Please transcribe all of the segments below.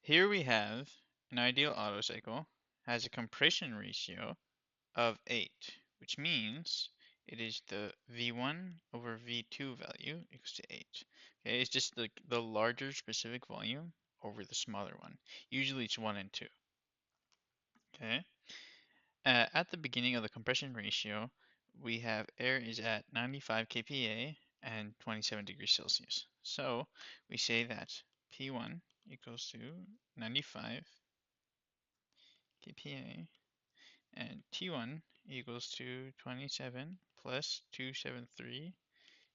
Here we have an ideal Otto cycle has a compression ratio of 8, which means it is the V1 over V2 value equals to 8. Okay, it's just the larger specific volume over the smaller one. Usually it's 1 and 2. Okay. At the beginning of the compression ratio, we have air is at 95 kPa and 27 degrees Celsius. So we say that P1 equals to 95 kPa and T1 equals to 27 plus 273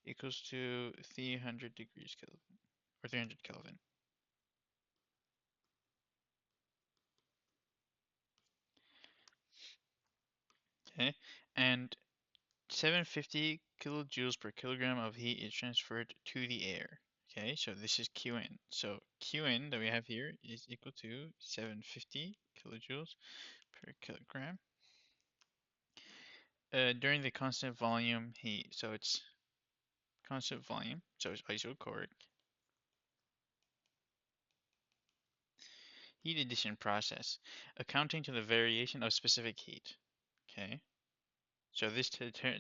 equals to 300 degrees Kelvin or 300 Kelvin. Okay, and 750 kilojoules per kilogram of heat is transferred to the air. Okay, so this is Qin. So Qin that we have here is equal to 750 kilojoules per kilogram during the constant volume heat. So it's constant volume, so it's isochoric heat addition process, accounting to the variation of specific heat. Okay, so this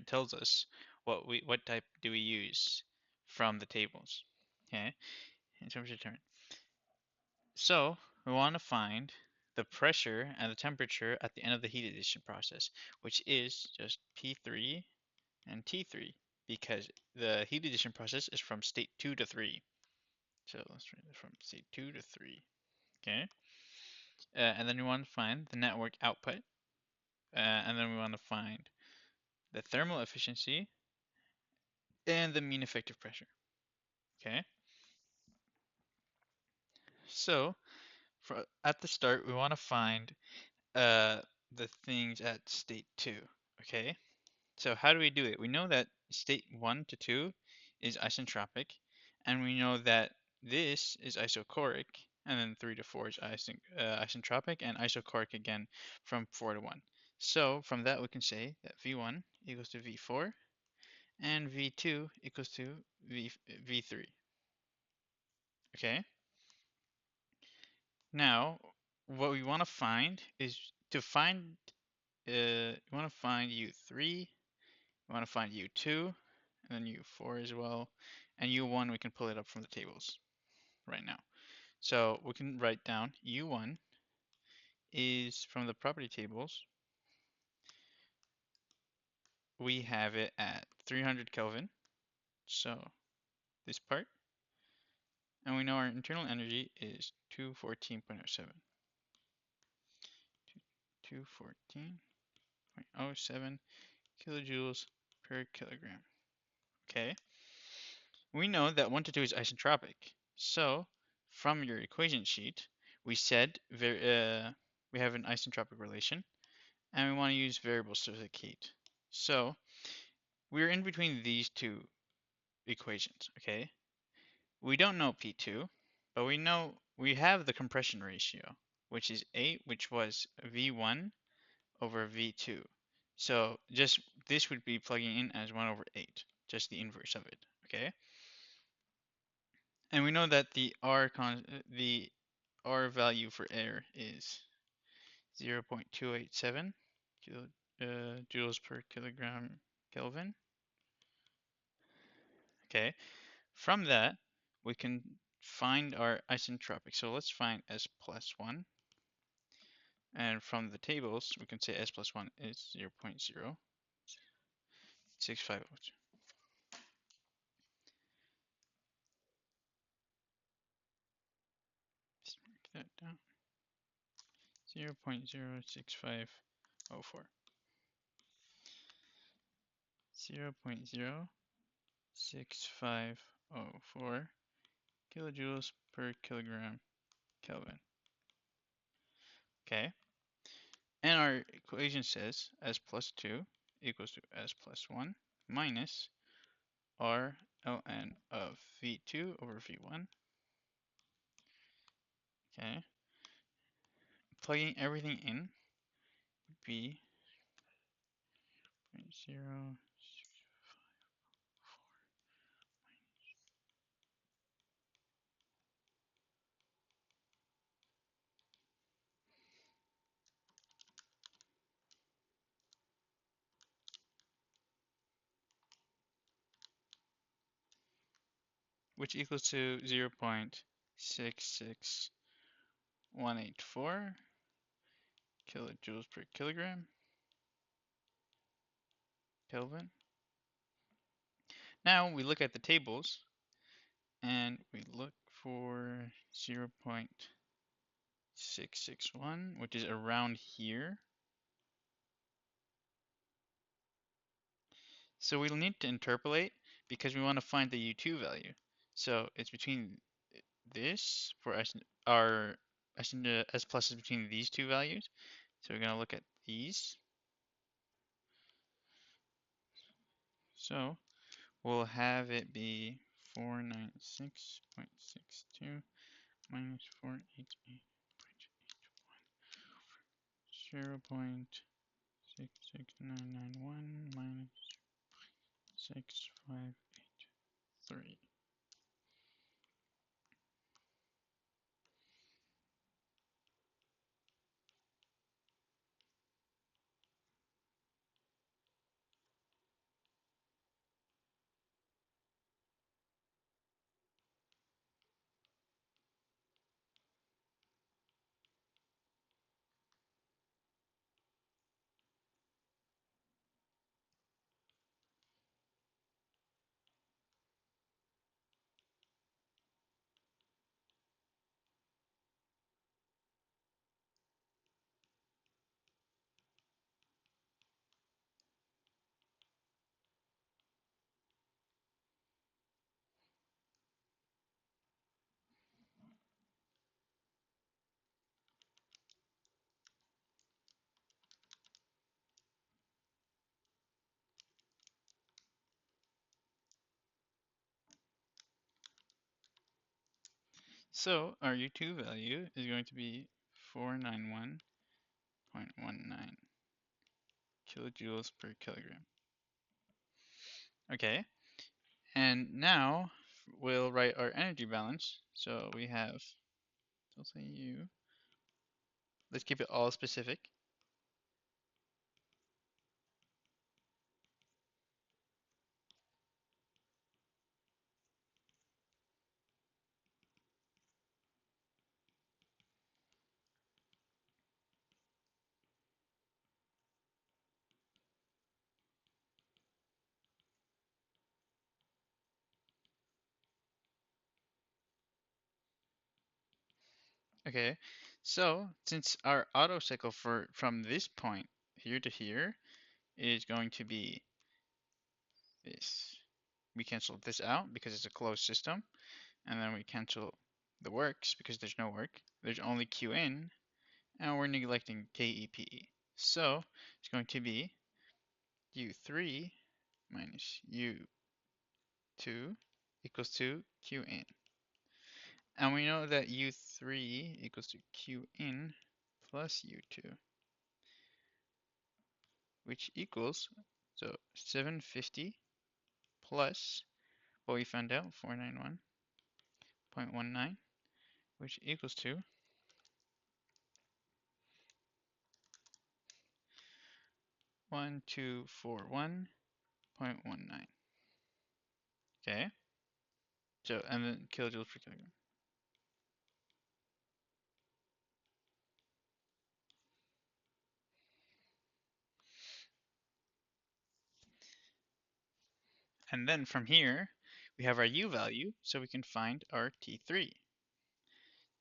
tells us what type do we use from the tables. Okay, in terms of determine. So we want to find the pressure and the temperature at the end of the heat addition process, which is just P3 and T3, because the heat addition process is from state 2 to 3. So let's write it from state 2 to 3. Okay, and then we want to find the network output, and then we want to find the thermal efficiency and the mean effective pressure. Okay, so at the start, we want to find the things at state 2. Okay, so how do we do it? We know that state 1 to 2 is isentropic, and we know that this is isochoric, and then 3 to 4 is isentropic, and isochoric again from 4 to 1. So from that, we can say that V1 equals to V4, and V2 equals to V3. Okay, now what we want to find is to find, we want to find U3, we want to find U2, and then U4 as well. And U1, we can pull it up from the tables right now. So we can write down U1 is from the property tables. We have it at 300 Kelvin. So this part. And we know our internal energy is 214.07. 214.07 kilojoules per kilogram. Okay. We know that 1 to 2 is isentropic. So from your equation sheet, we said we have an isentropic relation, and we want to use variable specific heat. So we're in between these two equations, okay? We don't know P2, but we know we have the compression ratio, which is 8, which was V1 over V2. So just this would be plugging in as 1 over 8, just the inverse of it, okay? And we know that the R value for air is 0.287 joules per kilogram Kelvin. Okay, from that we can find our isentropic. So let's find S plus 1. And from the tables, we can say S plus 1 is 0.0650. Let's mark that down. 0.06504. 0.06504 kilojoules per kilogram Kelvin. Okay, and our equation says S plus 2 equals to S plus 1 minus R ln of V2 over V1. Okay, plugging everything in would be 0.0 which equals to 0.66184 kilojoules per kilogram Kelvin. Now we look at the tables and we look for 0.661, which is around here. So we'll need to interpolate because we want to find the U2 value. So it's between this for S, our S, S plus is between these two values. So we're going to look at these. So we'll have it be 496.62 minus 488.81 0.66991 minus 6583. So our U2 value is going to be 491.19 kilojoules per kilogram. Okay, and now we'll write our energy balance. So we have delta U. Let's keep it all specific. Okay, so since our Otto cycle from this point here to here is going to be this, we cancel this out because it's a closed system, and then we cancel the works because there's no work. There's only Qn, and we're neglecting KEPE. So it's going to be U3 minus U2 equals to Qn. And we know that U3 equals to Qn plus U2, which equals, so 750 plus what we found out, 491.19, which equals to 1241.19. Okay, so and then kilojoules per kilogram. And then from here, we have our U value, so we can find our T3.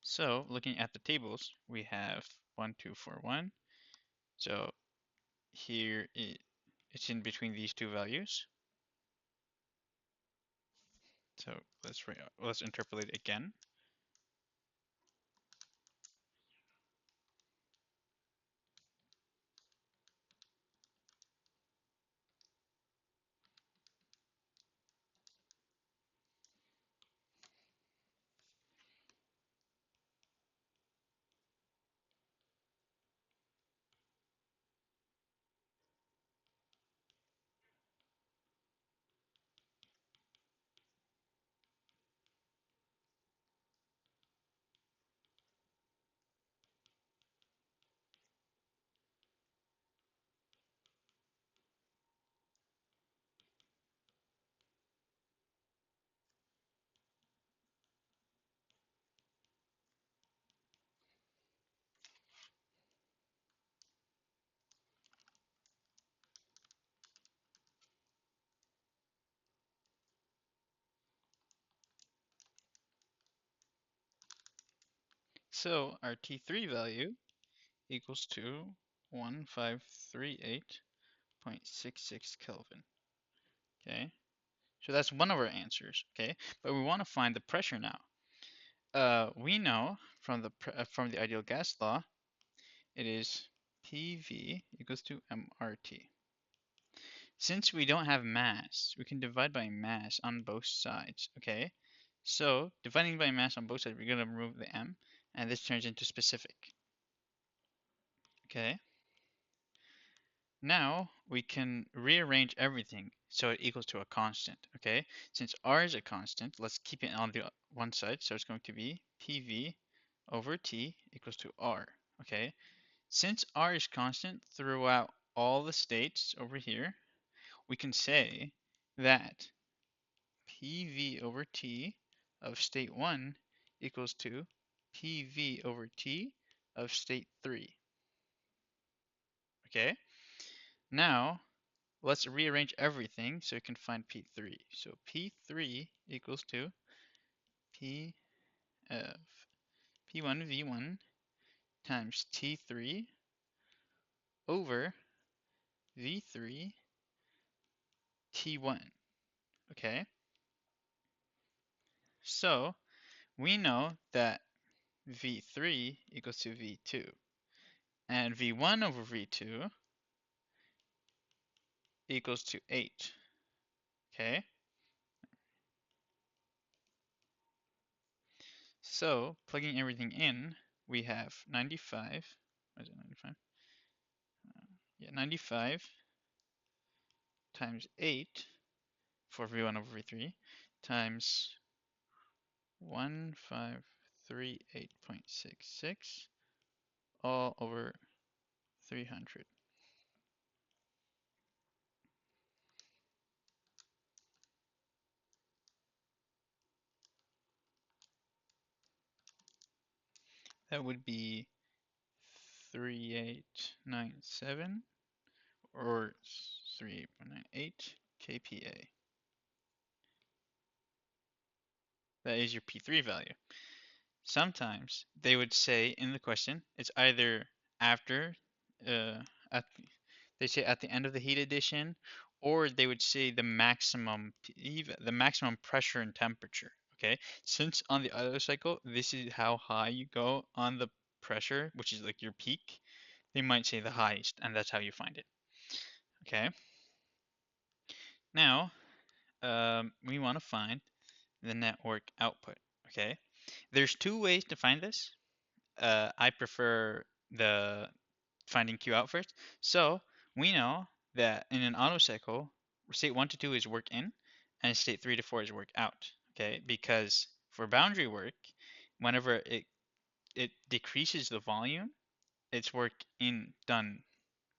So looking at the tables, we have 1241. So here it's in between these two values. So let's interpolate it again. So our T3 value equals to 1538.66 Kelvin. Okay, so that's one of our answers. Okay, but we want to find the pressure now. We know from the ideal gas law, it is PV equals to MRT. Since we don't have mass, we can divide by mass on both sides. Okay, so dividing by mass on both sides, we're gonna remove the M, and this turns into specific. Okay. Now we can rearrange everything so it equals to a constant, okay? Since R is a constant, let's keep it on the one side. So it's going to be PV over T equals to R, okay? Since R is constant throughout all the states over here, we can say that PV over T of state 1 equals to PV over T of state 3, okay? Now let's rearrange everything so we can find P3. So P3 equals to P of P1 V1 times T3 over V3 T1. Okay, so we know that V3 equals to V2, and V1 over V2 equals to 8. Okay, so plugging everything in, we have 95. What is it, 95? Yeah, 95 times 8 for V1 over V3 times 1538.66 all over 300. That would be 3897 or 38.98 kPa. That is your P3 value. Sometimes they would say in the question, it's either after, at, they say at the end of the heat addition, or they would say the maximum pressure and temperature. Okay, since on the Otto cycle, this is how high you go on the pressure, which is like your peak. They might say the highest, and that's how you find it. Okay, now we want to find the network output. Okay, there's two ways to find this. I prefer the finding Q out first. So we know that in an Otto cycle, state 1 to 2 is work in, and state 3 to 4 is work out. Okay, because for boundary work, whenever it decreases the volume, it's work in done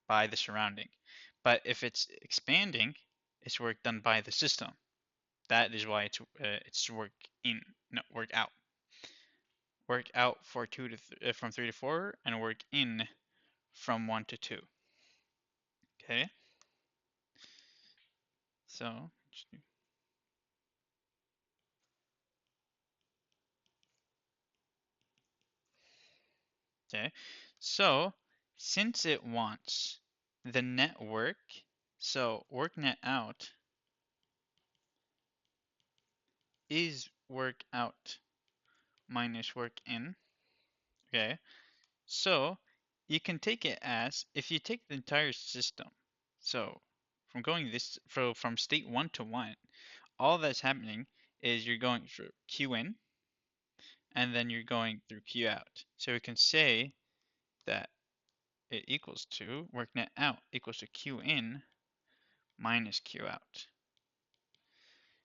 by the surrounding. But if it's expanding, it's work done by the system. That is why it's work in, no, work out. Work out for from 3 to 4, and work in from 1 to 2. Okay, so okay, so since it wants the network, so work net out is work out minus work in. Okay, so you can take it as if you take the entire system. So from state 1 to 1, all that's happening is you're going through Q in and then you're going through Q out. So we can say that it equals to work net out equals to Q in minus Q out.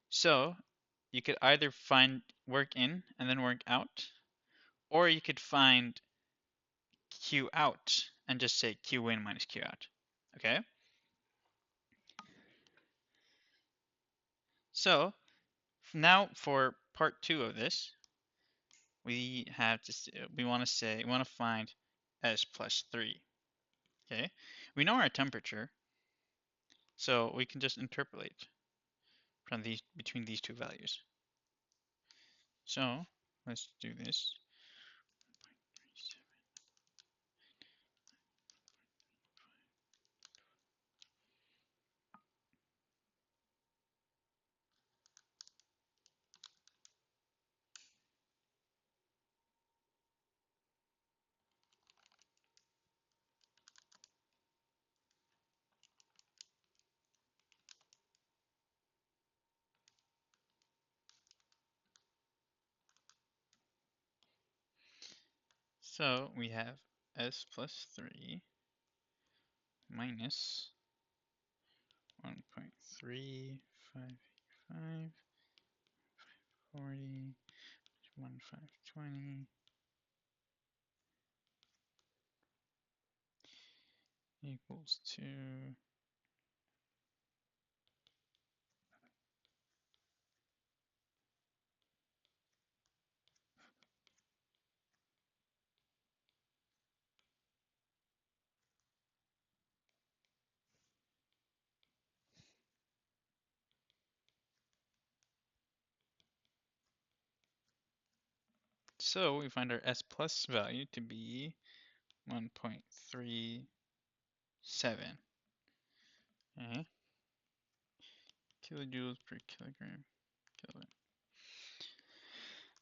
So you could either find work in and then work out, or you could find Q out and just say Q in minus Q out. Okay? So now for part 2 of this, we want to find S plus 3. Okay? We know our temperature, so we can just interpolate from between these two values. So let's do this. So we have S plus 3 minus 1.355 40 1520 equals to. So we find our S plus value to be 1.37. Okay. Kilojoules per kilogram Kelvin.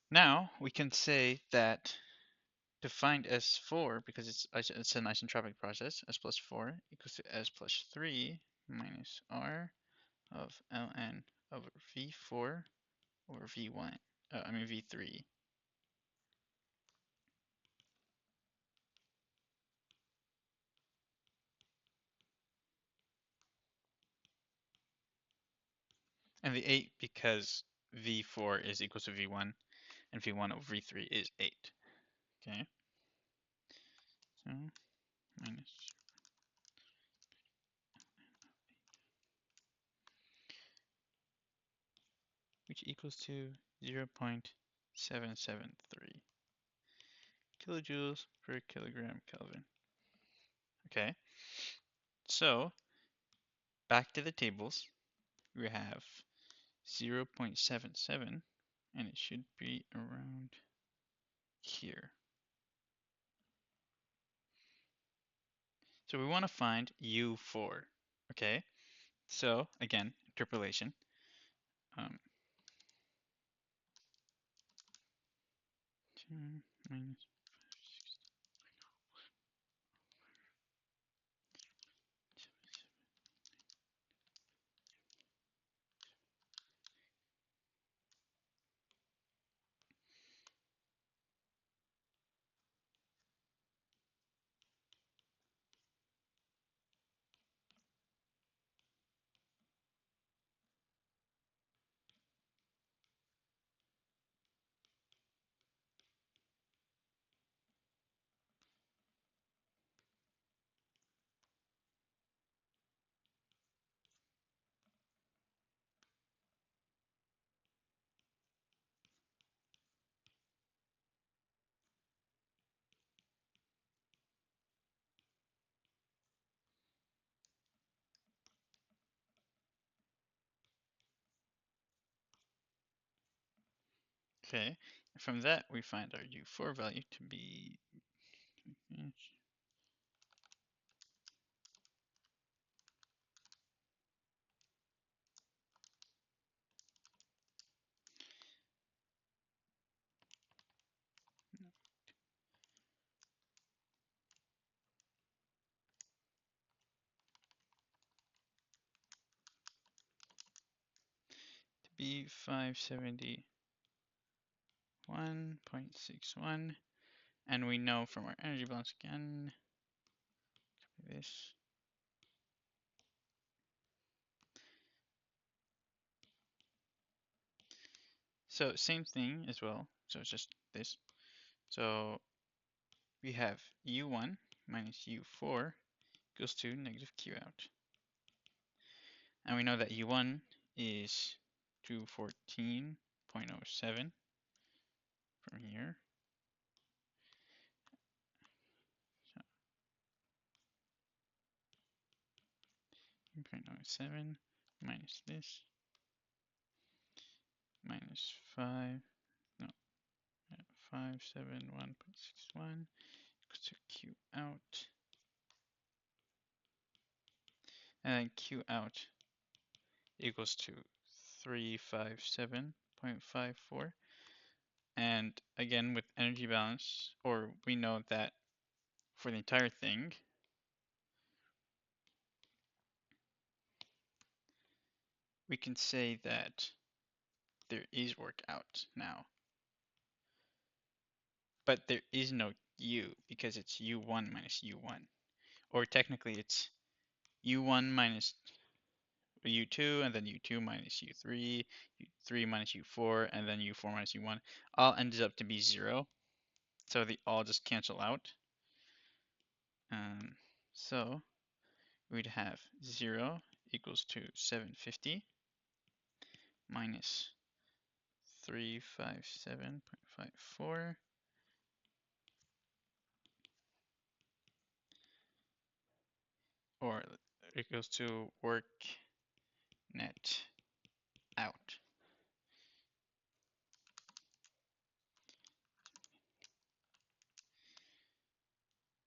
Now we can say that to find S4, because it's an isentropic process, S plus 4 equals to S plus 3 minus R of ln over V4 over V1, V3. And the 8 because V4 is equal to V1 and V1 over V3 is 8. Okay, so minus, which equals to 0.773 kilojoules per kilogram Kelvin. Okay, so back to the tables, we have 0.77 and it should be around here. So we want to find U4. Okay, so again, interpolation. Um, 2 minus Okay, from that we find our U4 value to be to be 571.61, and we know from our energy balance again, this. So same thing as well, so it's just this. So we have U1 minus U4 equals to negative Q out. And we know that U1 is 214.07 from here. So 0.07 minus this minus 5, no, 571.61 equals to Q out. And then Q out equals to 357.54. And again, with energy balance, or we know that for the entire thing, we can say that there is work out now. But there is no U because it's U1 minus U1. Or technically it's U1 minus U2 and then U2 minus U3, U3 minus U4, and then U4 minus U1 all ends up to be 0. So they all just cancel out. So we'd have 0 equals to 750 minus 357.54 or equals to work net out,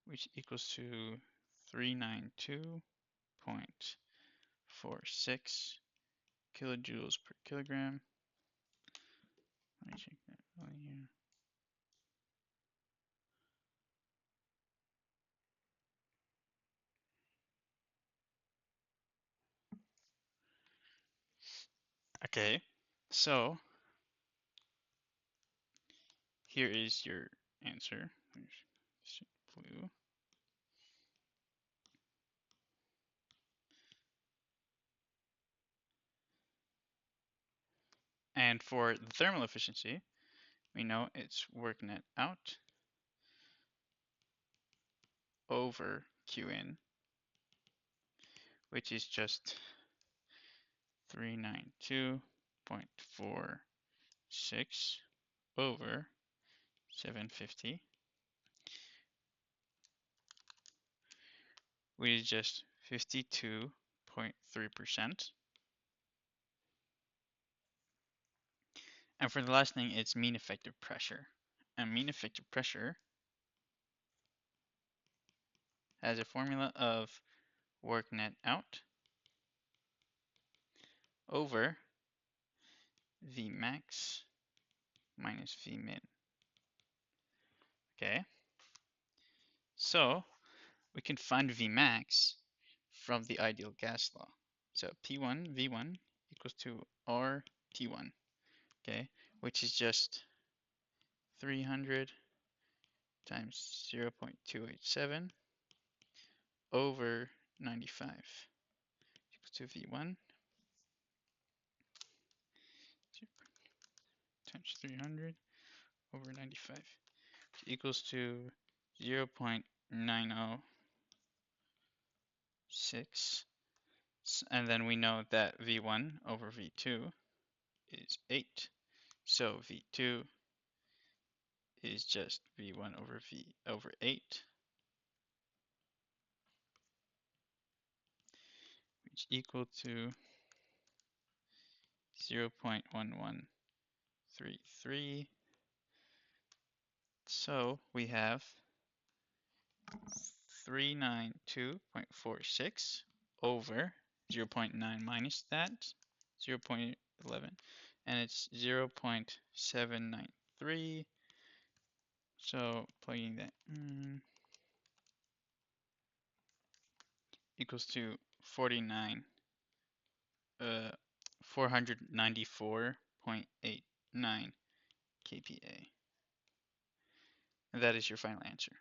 which equals to 392.46 kilojoules per kilogram. Let me check that value. Okay, so here is your answer. Blue. And for the thermal efficiency, we know it's work net out over Qin, which is just 392.46 over 750, which is just 52.3%. And for the last thing, it's mean effective pressure. And mean effective pressure has a formula of work net out over V max minus V min. Okay, so we can find V max from the ideal gas law. So P1 V1 equals to R T1, okay, which is just 300 times 0.287 over 95 equals to V1 times 300 over 95, which equals to 0.906. And then we know that V1 over V2 is 8. So V2 is just V1 over V over 8, which equal to 0.1133. So we have 392.46 over 0.9 minus that, 0.11, and it's 0.793. So plugging that in equals to 494.89 kPa. And that is your final answer.